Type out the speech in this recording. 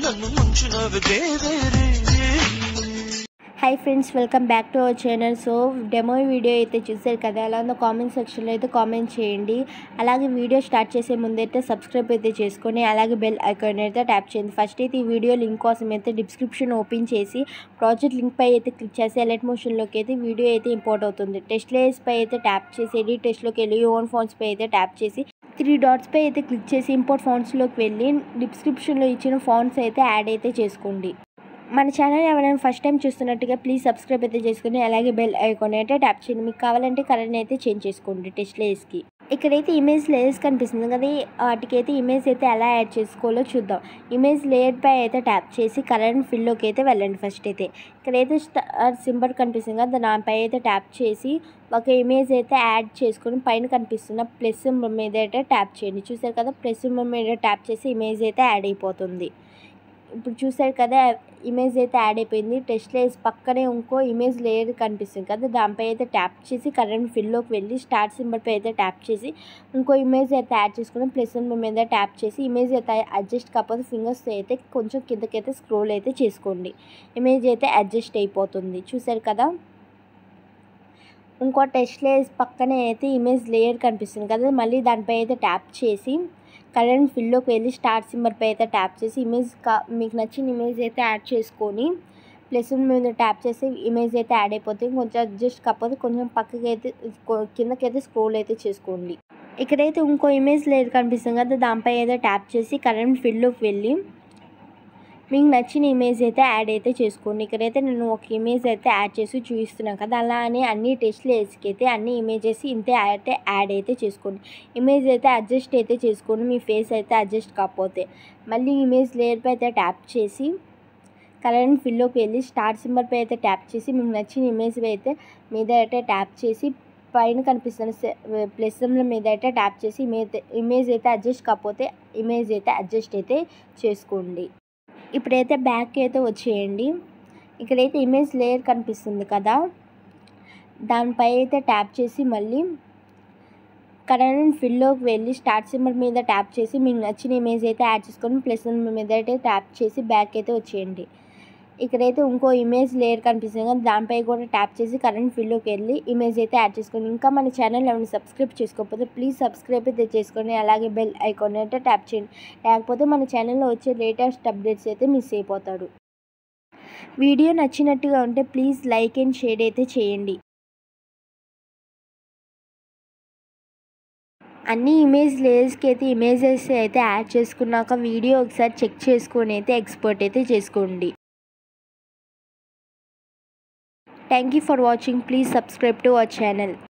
నన్ను ముంచినవి దేవేరే. Hi friends, welcome back to our channel. So demo video అయితే చూసారు కదా, అలా ఉందో కామెంట్ సెక్షన్లో అయితే కామెంట్ చేయండి. అలాగే వీడియో స్టార్ట్ చేసే ముందైతే సబ్స్క్రైబ్ అయితే చేసుకొని అలాగే బెల్ ఐకాన్ అయితే ట్యాప్ చేయండి. ఫస్ట్ అయితే ఈ వీడియో లింక్ కోసం అయితే డిస్క్రిప్షన్ ఓపెన్ చేసి ప్రాజెక్ట్ లింక్ పై అయితే క్లిక్ చేసి ఎలర్ట్ మోషన్లోకి అయితే వీడియో అయితే ఇంపోర్ట్ అవుతుంది. టెస్ట్ లేయర్స్ పై అయితే ట్యాప్ చేసి ఎడిట్ టెస్ట్లోకి వెళ్ళి ఓన్ ఫాంట్స్ పై అయితే ట్యాప్ చేసి 3 డాట్స్ పై అయితే క్లిక్ చేసి ఇంపోర్ట్ ఫాంట్స్లోకి వెళ్ళి డిస్క్రిప్షన్లో ఇచ్చిన ఫాంట్స్ అయితే యాడ్ అయితే చేసుకోండి. మన ఛానల్ ఎవరైనా ఫస్ట్ టైం చూస్తున్నట్టుగా ప్లీజ్ సబ్స్క్రైబ్ అయితే చేసుకుని అలాగే బెల్ ఐకాన్ అయితే ట్యాప్ చేయండి. మీకు కావాలంటే కలర్ని అయితే చేంజ్ చేసుకోండి టెస్ట్ లేయర్స్కి. ఇక్కడైతే ఇమేజ్ లేయర్స్ కనిపిస్తుంది కదా, వాటికైతే ఇమేజ్ అయితే ఎలా యాడ్ చేసుకోవాలో చూద్దాం. ఇమేజ్ లేయర్ పై అయితే ట్యాప్ చేసి కలర్ అండ్ ఫిల్లోకి అయితే వెళ్ళండి. ఫస్ట్ అయితే ఇక్కడైతే స్టార్ సింబల్ కనిపిస్తుంది కదా, దానిపై అయితే ట్యాప్ చేసి ఒక ఇమేజ్ అయితే యాడ్ చేసుకొని పైన కనిపిస్తున్న ప్లస్ సింబల్ మీద అయితే ట్యాప్ చేయండి. చూసారు కదా, ప్లస్ సింబల్ మీద ట్యాప్ చేసి ఇమేజ్ అయితే యాడ్ అయిపోతుంది. ఇప్పుడు చూసారు కదా, ఇమేజ్ అయితే యాడ్ అయిపోయింది. టెస్ట్ లేయర్స్ పక్కనే ఇంకో ఇమేజ్ లేయర్ కనిపిస్తుంది కదా, దానిపై అయితే ట్యాప్ చేసి కరెంట్ ఫిల్లోకి వెళ్ళి స్టార్ట్ సింబల్పై అయితే ట్యాప్ చేసి ఇంకో ఇమేజ్ అయితే యాడ్ చేసుకుని ప్లస్ సింబల్ మీద ట్యాప్ చేసి ఇమేజ్ అయితే అడ్జస్ట్ కాకపోతే ఫింగర్స్ అయితే కొంచెం కిందకైతే స్క్రోల్ అయితే చేసుకోండి. ఇమేజ్ అయితే అడ్జస్ట్ అయిపోతుంది. చూసారు కదా, ఇంకో టెస్ట్ లేయర్స్ పక్కనే అయితే ఇమేజ్ లేయర్ కనిపిస్తుంది కదా, మళ్ళీ దానిపై అయితే ట్యాప్ చేసి కరెంట్ ఫిల్లోకి వెళ్ళి స్టార్ట్ సింబల్పై అయితే ట్యాప్ చేసి ఇమేజ్ మీకు నచ్చిన ఇమేజ్ అయితే యాడ్ చేసుకొని ప్లస్ మీద ట్యాప్ చేసి ఇమేజ్ అయితే యాడ్ అయిపోతుంది. కొంచెం అడ్జస్ట్ కాకపోతే కొంచెం పక్కకి అయితే కిందకైతే స్క్రోల్ అయితే చేసుకోండి. ఇక్కడైతే ఇంకో ఇమేజ్ లేయర్ కనిపిస్తుంది కదా, దానిపై అయితే ట్యాప్ చేసి కరెంట్ ఫిల్లోకి వెళ్ళి మీకు నచ్చిన ఇమేజ్ అయితే యాడ్ అయితే చేసుకోండి. ఇక్కడైతే నేను ఒక ఇమేజ్ అయితే యాడ్ చేసి చూపిస్తున్నాను కదా, అలా అని అన్ని టెస్ట్ లేయర్స్కి అయితే అన్ని ఇమేజెస్ ఇంతే యాడ్ అయితే చేసుకోండి. ఇమేజ్ అయితే అడ్జస్ట్ అయితే చేసుకోండి, మీ ఫేస్ అయితే అడ్జస్ట్ కాకపోతే. మళ్ళీ ఇమేజ్ లేయర్పై అయితే ట్యాప్ చేసి కలర్ ఫిల్లోకి వెళ్ళి స్టార్ట్ సింబల్పై అయితే ట్యాప్ చేసి మీకు నచ్చిన ఇమేజ్ అయితే మీద అయితే ట్యాప్ చేసి పైన కనిపిస్తున్న ప్లస్ సింబల్ మీద అయితే ట్యాప్ చేసి ఇమేజ్ అయితే అడ్జస్ట్ కాకపోతే ఇమేజ్ అయితే అడ్జస్ట్ అయితే చేసుకోండి. ఇప్పుడైతే బ్యాక్ అయితే వచ్చేయండి. ఇక్కడైతే ఇమేజ్ లేయర్ కనిపిస్తుంది కదా, దానిపై అయితే ట్యాప్ చేసి మళ్ళీ కరెంట్ ఫిల్లోకి వెళ్ళి స్టార్ట్ సింబల్ మీద ట్యాప్ చేసి మీకు నచ్చిన ఇమేజ్ అయితే యాడ్ చేసుకొని ప్లస్ సింబల్ మీద అయితే ట్యాప్ చేసి బ్యాక్ అయితే వచ్చేయండి. ఇక్కడైతే ఇంకో ఇమేజ్ లేయర్ కనిపిస్తుంది కదా, దానిపై కూడా ట్యాప్ చేసి కరెంట్ ఫిల్లోకి వెళ్ళి ఇమేజ్ అయితే యాడ్ చేసుకోండి. ఇంకా మన ఛానల్ ఏమైనా సబ్స్క్రైబ్ చేసుకోకపోతే ప్లీజ్ సబ్స్క్రైబ్ అయితే చేసుకొని అలాగే బెల్ ఐకాన్ అయితే ట్యాప్ చేయండి. లేకపోతే మన ఛానల్లో వచ్చే లేటెస్ట్ అప్డేట్స్ అయితే మిస్ అయిపోతాడు. వీడియో నచ్చినట్టుగా ఉంటే ప్లీజ్ లైక్ అండ్ షేర్ అయితే చేయండి. అన్ని ఇమేజ్ లేయర్స్కి అయితే ఇమేజెస్ అయితే యాడ్ చేసుకున్నాక వీడియో ఒకసారి చెక్ చేసుకొని అయితే ఎక్స్పోర్ట్ అయితే చేసుకోండి. Thank you for watching. Please subscribe to our channel.